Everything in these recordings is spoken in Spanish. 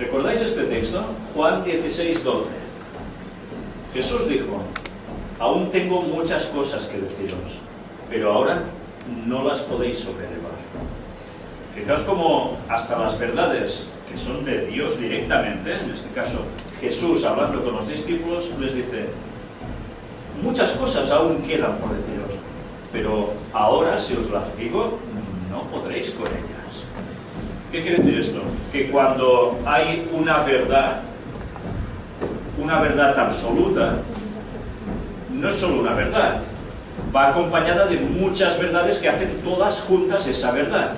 ¿Recordáis este texto? Juan 16:12. Jesús dijo: aún tengo muchas cosas que deciros, pero ahora no las podéis sobrellevar. Fijaos cómo hasta las verdades que son de Dios directamente, en este caso Jesús hablando con los discípulos, les dice: muchas cosas aún quedan por deciros, pero ahora si os las digo, no podréis con ellas. ¿Qué quiere decir esto? Que cuando hay una verdad absoluta, no es solo una verdad, va acompañada de muchas verdades que hacen todas juntas esa verdad.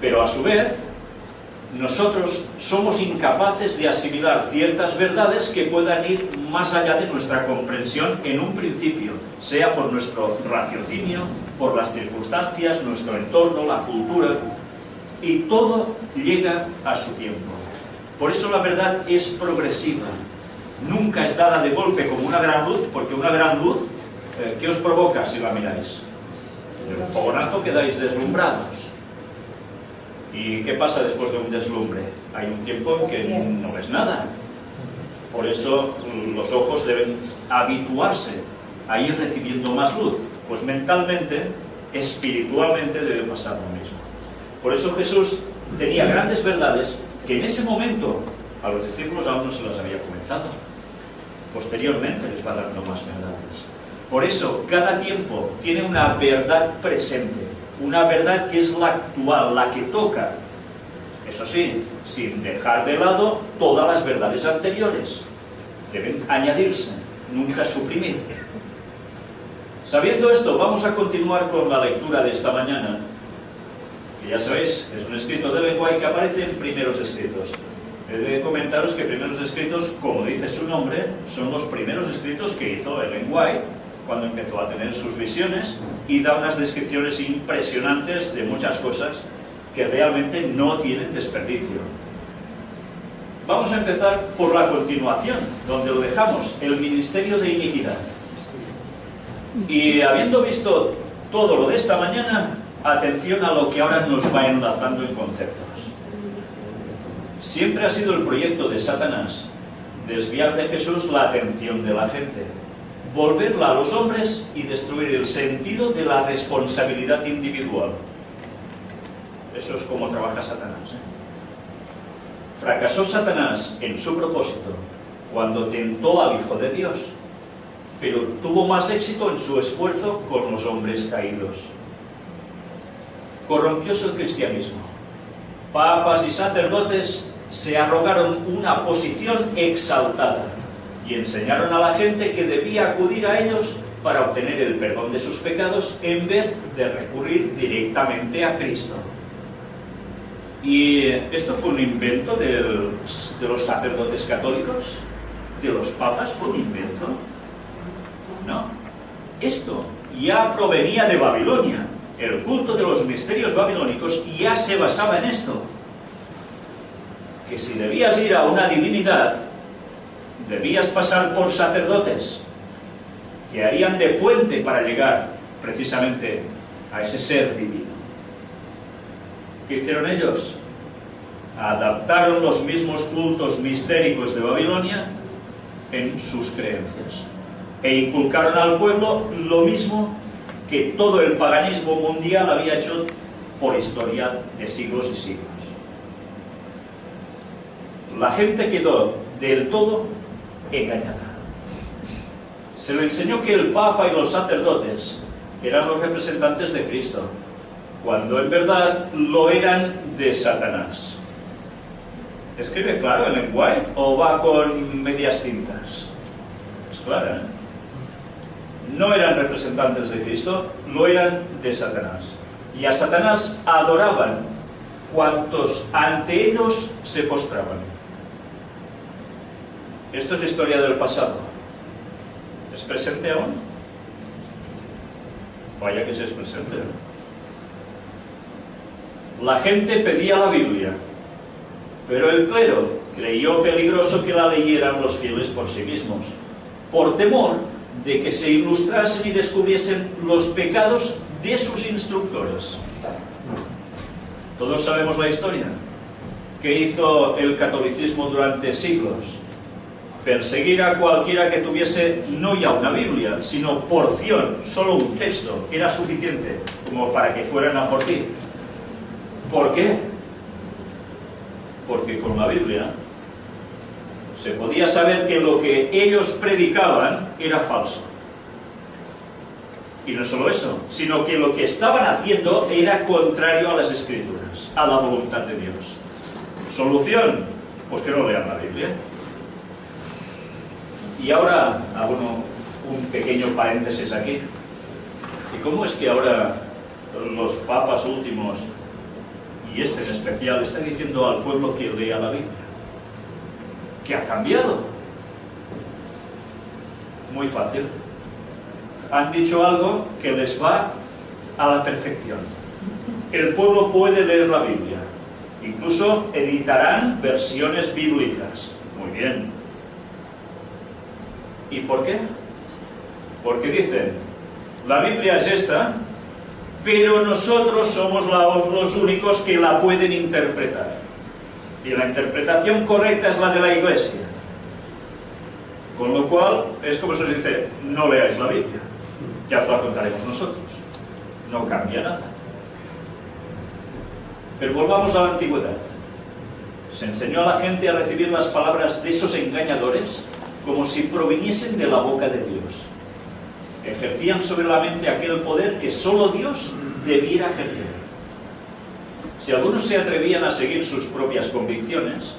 Pero a su vez, nosotros somos incapaces de asimilar ciertas verdades que puedan ir más allá de nuestra comprensión en un principio, sea por nuestro raciocinio, por las circunstancias, nuestro entorno, la cultura, y todo llega a su tiempo. Por eso la verdad es progresiva, nunca es dada de golpe como una gran luz, porque una gran luz, ¿qué os provoca si la miráis? De un fogonazo quedáis deslumbrados. ¿Y qué pasa después de un deslumbre? Hay un tiempo en que no ves nada. Por eso los ojos deben habituarse a ir recibiendo más luz. Pues mentalmente, espiritualmente debe pasar lo mismo. Por eso Jesús tenía grandes verdades que en ese momento a los discípulos aún no se las había comentado. Posteriormente les va dando más verdades. Por eso cada tiempo tiene una verdad presente, una verdad que es la actual, la que toca. Eso sí, sin dejar de lado todas las verdades anteriores. Deben añadirse, nunca suprimir. Sabiendo esto, vamos a continuar con la lectura de esta mañana. Que ya sabéis, es un escrito de Ellen White que aparece en Primeros Escritos. He de comentaros que Primeros Escritos, como dice su nombre, son los primeros escritos que hizo Ellen White cuando empezó a tener sus visiones, y da unas descripciones impresionantes de muchas cosas que realmente no tienen desperdicio. Vamos a empezar por la continuación, donde lo dejamos, el ministerio de iniquidad. Y habiendo visto todo lo de esta mañana, atención a lo que ahora nos va enlazando en conceptos. Siempre ha sido el proyecto de Satanás desviar de Jesús la atención de la gente, volverla a los hombres y destruir el sentido de la responsabilidad individual. Eso es como trabaja Satanás. Fracasó Satanás en su propósito cuando tentó al Hijo de Dios, pero tuvo más éxito en su esfuerzo con los hombres caídos. Corrompióse el cristianismo. Papas y sacerdotes se arrogaron una posición exaltada y enseñaron a la gente que debía acudir a ellos para obtener el perdón de sus pecados en vez de recurrir directamente a Cristo. ¿Y esto fue un invento de los sacerdotes católicos? ¿De los papas fue un invento? No. Esto ya provenía de Babilonia. El culto de los misterios babilónicos ya se basaba en esto. Que si debías ir a una divinidad, debías pasar por sacerdotes que harían de puente para llegar precisamente a ese ser divino. ¿Qué hicieron ellos? Adaptaron los mismos cultos mistéricos de Babilonia en sus creencias e inculcaron al pueblo lo mismo que todo el paganismo mundial había hecho por historia de siglos y siglos. La gente quedó del todo engañada. Se le enseñó que el Papa y los sacerdotes eran los representantes de Cristo, cuando en verdad lo eran de Satanás. ¿Escribe claro Ellen White o va con medias tintas? Es clara, ¿eh? No eran representantes de Cristo, lo eran de Satanás. Y a Satanás adoraban cuantos ante ellos se postraban. Esto es historia del pasado. ¿Es presente aún? Vaya que sí es presente, ¿no? La gente pedía la Biblia, pero el clero creyó peligroso que la leyeran los fieles por sí mismos, por temor de que se ilustrasen y descubriesen los pecados de sus instructores. Todos sabemos la historia. ¿Qué hizo el catolicismo durante siglos? Perseguir a cualquiera que tuviese no ya una Biblia, sino porción, solo un texto, era suficiente como para que fueran a por ti. ¿Por qué? Porque con la Biblia se podía saber que lo que ellos predicaban era falso. Y no solo eso, sino que lo que estaban haciendo era contrario a las Escrituras, a la voluntad de Dios. ¿Solución? Pues que no lean la Biblia. Y ahora hago un pequeño paréntesis aquí. ¿Y cómo es que ahora los papas últimos, y este en especial, están diciendo al pueblo que lea la Biblia? ¿Qué ha cambiado? Muy fácil. Han dicho algo que les va a la perfección. El pueblo puede leer la Biblia. Incluso editarán versiones bíblicas. Muy bien. ¿Y por qué? Porque dicen, la Biblia es esta, pero nosotros somos los únicos que la pueden interpretar. Y la interpretación correcta es la de la Iglesia. Con lo cual, es como se les dice, no leáis la Biblia. Ya os la contaremos nosotros. No cambia nada. Pero volvamos a la antigüedad. Se enseñó a la gente a recibir las palabras de esos engañadores como si proviniesen de la boca de Dios. Ejercían sobre la mente aquel poder que solo Dios debiera ejercer. Si algunos se atrevían a seguir sus propias convicciones,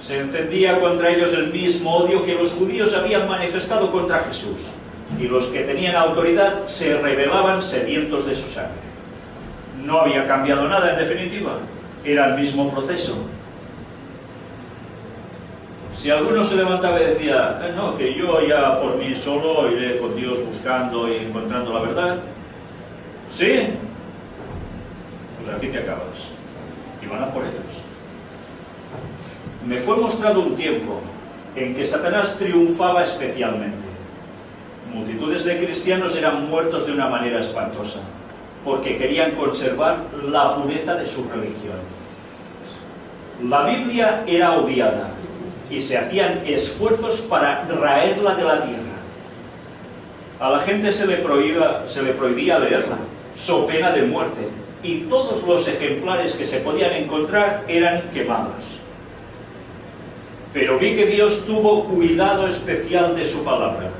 se encendía contra ellos el mismo odio que los judíos habían manifestado contra Jesús, y los que tenían autoridad se rebelaban sedientos de su sangre. No había cambiado nada, en definitiva. Era el mismo proceso. Si alguno se levantaba y decía, no, que yo ya por mí solo iré con Dios buscando y encontrando la verdad, ¿sí? Pues aquí te acabas. Y van a por ellos. Me fue mostrado un tiempo en que Satanás triunfaba especialmente. Multitudes de cristianos eran muertos de una manera espantosa, porque querían conservar la pureza de su religión. La Biblia era odiada y se hacían esfuerzos para raerla de la tierra. A la gente se le prohibía leerla, so pena de muerte, y todos los ejemplares que se podían encontrar eran quemados. Pero vi que Dios tuvo cuidado especial de su palabra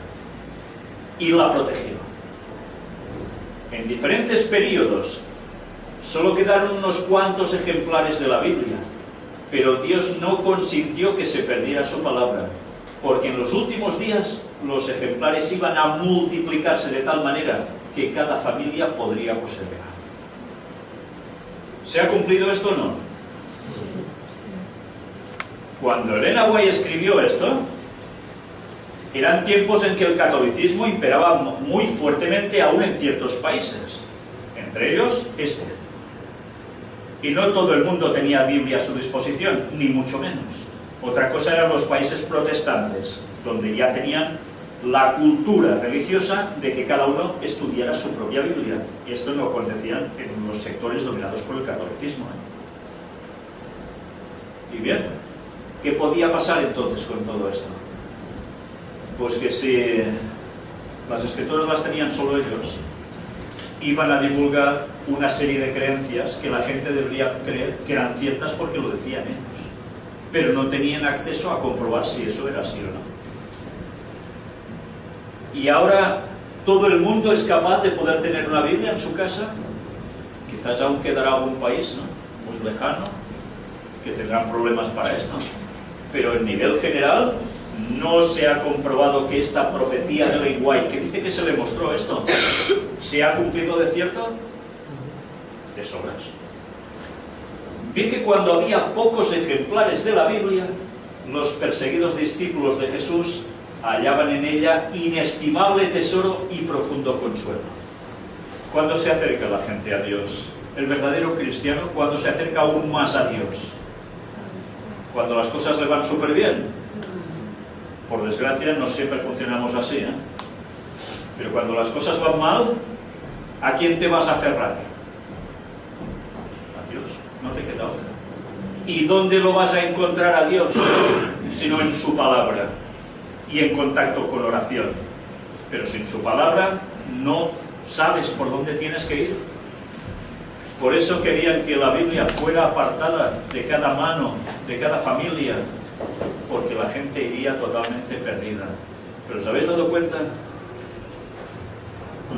y la protegió. En diferentes periodos solo quedaron unos cuantos ejemplares de la Biblia, pero Dios no consintió que se perdiera su palabra, porque en los últimos días los ejemplares iban a multiplicarse de tal manera que cada familia podría poseerla. ¿Se ha cumplido esto o no? Cuando Elena White escribió esto, eran tiempos en que el catolicismo imperaba muy fuertemente aún en ciertos países, entre ellos este. Y no todo el mundo tenía Biblia a su disposición, ni mucho menos. Otra cosa eran los países protestantes, donde ya tenían la cultura religiosa de que cada uno estudiara su propia Biblia. Y esto no acontecía en los sectores dominados por el catolicismo. Y bien, ¿qué podía pasar entonces con todo esto? Pues que si las escrituras las tenían solo ellos, iban a divulgar una serie de creencias que la gente debería creer que eran ciertas porque lo decían ellos, pero no tenían acceso a comprobar si eso era así o no. Y ahora todo el mundo es capaz de poder tener una Biblia en su casa. Quizás aún quedará algún país, ¿no?, muy lejano, que tendrán problemas para esto, pero en nivel general no se ha comprobado que esta profecía de Ellen White, que dice que se le mostró esto, ¿se ha cumplido de cierto? De sobras. Vi que cuando había pocos ejemplares de la Biblia, los perseguidos discípulos de Jesús hallaban en ella inestimable tesoro y profundo consuelo. ¿Cuándo se acerca la gente a Dios? El verdadero cristiano, ¿cuándo se acerca aún más a Dios? Cuando las cosas le van súper bien. Por desgracia, no siempre funcionamos así, ¿eh? Pero cuando las cosas van mal, ¿a quién te vas a aferrar? A Dios, no te queda otra. ¿Y dónde lo vas a encontrar a Dios? Sino en su palabra y en contacto con oración. Pero sin su palabra no sabes por dónde tienes que ir. Por eso querían que la Biblia fuera apartada de cada mano, de cada familia, porque la gente iría totalmente perdida. ¿Pero os habéis dado cuenta?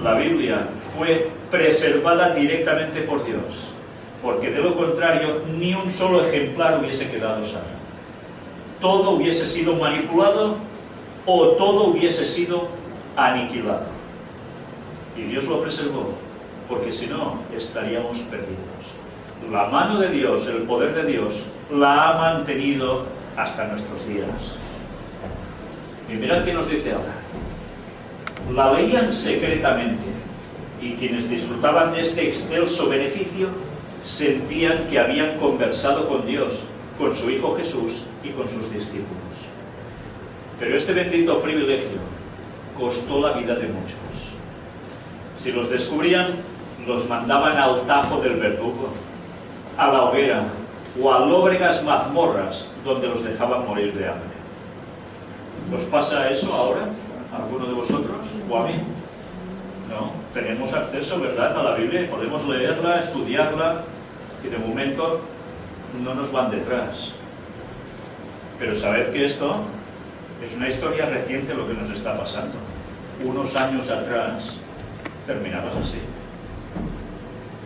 La Biblia fue preservada directamente por Dios, porque de lo contrario ni un solo ejemplar hubiese quedado sano. Todo hubiese sido manipulado o todo hubiese sido aniquilado. Y Dios lo preservó, porque si no estaríamos perdidos. La mano de Dios, el poder de Dios, la ha mantenido hasta nuestros días. Y mirad qué nos dice ahora. La leían secretamente, y quienes disfrutaban de este excelso beneficio sentían que habían conversado con Dios, con su Hijo Jesús y con sus discípulos. Pero este bendito privilegio costó la vida de muchos. Si los descubrían, los mandaban al tajo del verdugo, a la hoguera o a lóbregas mazmorras donde los dejaban morir de hambre. ¿Os pasa eso ahora? ¿A alguno de vosotros? ¿O a mí? No, tenemos acceso, ¿verdad?, a la Biblia y podemos leerla, estudiarla, y de momento no nos van detrás. Pero sabed que esto es una historia reciente lo que nos está pasando. Unos años atrás terminabas así.